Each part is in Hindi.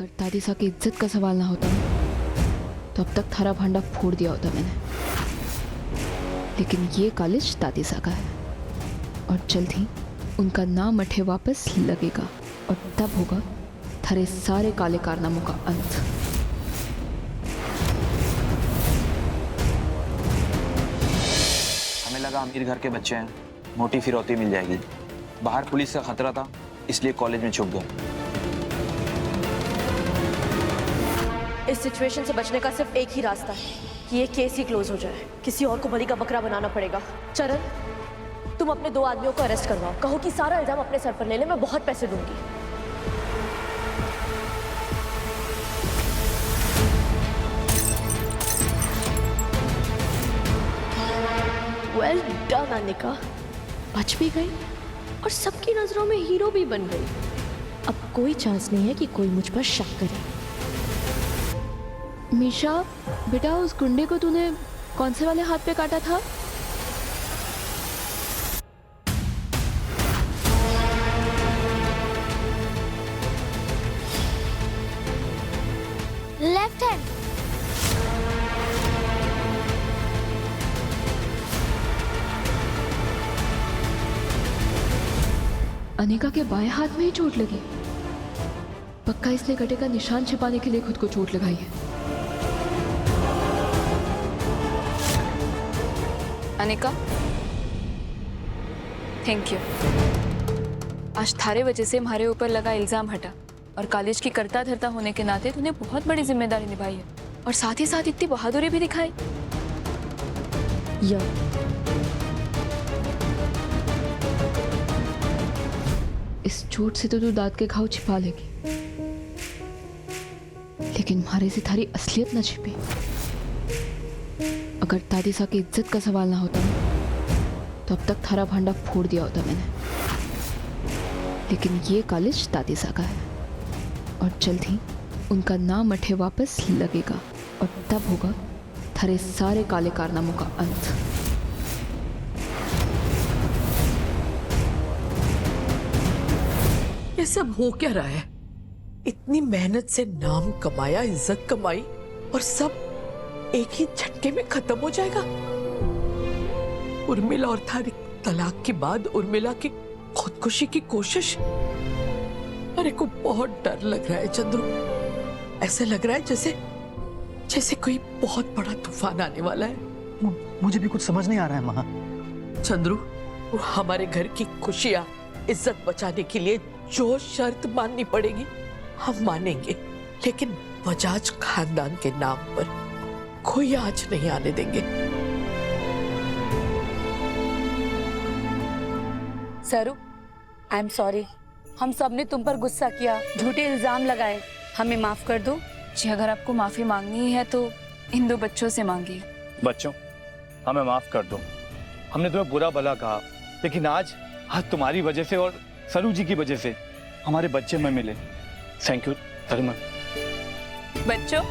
अगर दादीसा की इज्जत का सवाल ना होता तो अब तक थारा भांडा फोड़ दिया होता मैंने। लेकिन ये कॉलेज दादीसा का है और जल्द ही उनका नाम अठे वापस लगेगा और तब होगा थारे सारे काले कारनामों का अंत। हमें लगा अमीर घर के बच्चे हैं, मोटी फिरौती मिल जाएगी। बाहर पुलिस का खतरा था, इसलिए कॉलेज में छुप गए। इस सिचुएशन से बचने का सिर्फ एक ही रास्ता है कि ये केस ही क्लोज हो जाए। किसी और को बलि का बकरा बनाना पड़ेगा। चरण, तुम अपने 2 आदमियों को अरेस्ट करवाओ। कहो कि सारा इल्जाम अपने सर पर ले ले, मैं बहुत पैसे दूंगी। वेल डन अनिका, बच भी गई और सबकी नजरों में हीरो भी बन गई। अब कोई चांस नहीं है कि कोई मुझ पर शक करे। मीशा बेटा, उस गुंडे को तूने कौन से वाले हाथ पे काटा था? Left hand. अनिका के बाएं हाथ में ही चोट लगी। पक्का इसने कटे का निशान छिपाने के लिए खुद को चोट लगाई है। Anika, thank you. आज थारे वजह से हमारे ऊपर लगा इल्जाम हटा और कॉलेज की करता धरता होने के नाते तूने बहुत बड़ी जिम्मेदारी निभाई है और साथ ही साथ इतनी बहादुरी भी दिखाई। इस चोट से तो तू दांत के घाव छिपा लेगी, लेकिन हमारे से थारी असलियत न छिपी। अगर दादीसा की इज्जत का सवाल ना होता तो अब तक थारा भांडा फोड़ दिया होता मैंने। लेकिन ये कॉलेज दादीसा का है और जल्द ही उनका नाम अठे वापस लगेगा और तब होगा थारे सारे काले कारनामों का अंत। ये सब हो क्या रहा है? इतनी मेहनत से नाम कमाया, इज्जत कमाई और सब एक ही झटके में खत्म हो जाएगा। उर्मिला और थारी तलाक के बाद उर्मिला की खुदकुशी की कोशिश। अरे को बहुत डर लग रहा है चंद्रू। ऐसा लग रहा है जैसे कोई बहुत बड़ा तूफान आने वाला है। मुझे भी कुछ समझ नहीं आ रहा है माँ। चंद्रू, हमारे घर की खुशियां, इज्जत बचाने के लिए जो शर्त माननी पड़ेगी हम मानेंगे, लेकिन बजाज खानदान के नाम पर कोई आंच नहीं आने देंगे। सरू, आई एम सॉरी। हम सब ने तुम पर गुस्सा किया, झूठे इल्जाम लगाए, हमें माफ कर दो। जी, अगर आपको माफी मांगनी है तो इन 2 बच्चों से मांगिए। बच्चों, हमें माफ कर दो। हमने तुम्हें बुरा भला कहा, लेकिन आज तुम्हारी वजह से और सरू जी की वजह से हमारे बच्चे में मिले। Thank you very much. बच्चों,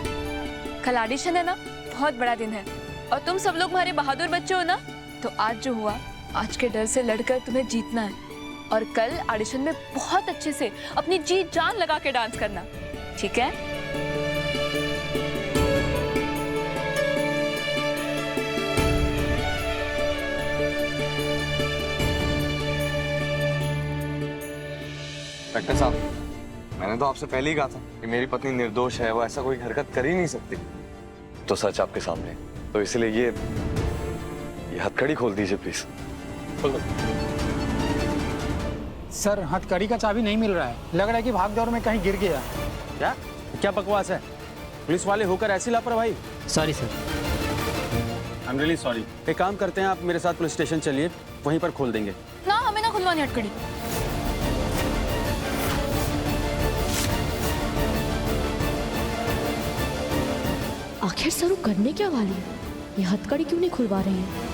कल ऑडिशन है ना, बहुत बड़ा दिन है और तुम सब लोग हमारे बहादुर बच्चे हो ना, तो आज जो हुआ, आज के डर से लड़कर तुम्हें जीतना है और कल ऑडिशन में बहुत अच्छे से अपनी जी जान लगा के डांस करना, ठीक है? डॉक्टर साहब, मैंने तो आपसे पहले ही कहा था कि मेरी पत्नी निर्दोष है, वो ऐसा कोई हरकत कर ही नहीं सकती। तो सच आपके सामने, तो इसलिए ये हथकड़ी खोल दीजिए प्लीज। खोल दो। सर, हथकड़ी का चाबी नहीं मिल रहा है। लग रहा है कि भाग दौड़ में कहीं गिर गया। क्या बकवास है? पुलिस वाले होकर ऐसी लापरवाही? Sorry sir. I am really sorry. एक काम करते हैं, आप मेरे साथ पुलिस स्टेशन चलिए, वहीं पर खोल देंगे। ना, हमें ना खुलवानी हथकड़ी। आखिर सरू करने क्या वाली है? ये हथकड़ी क्यों नहीं खुलवा रही है?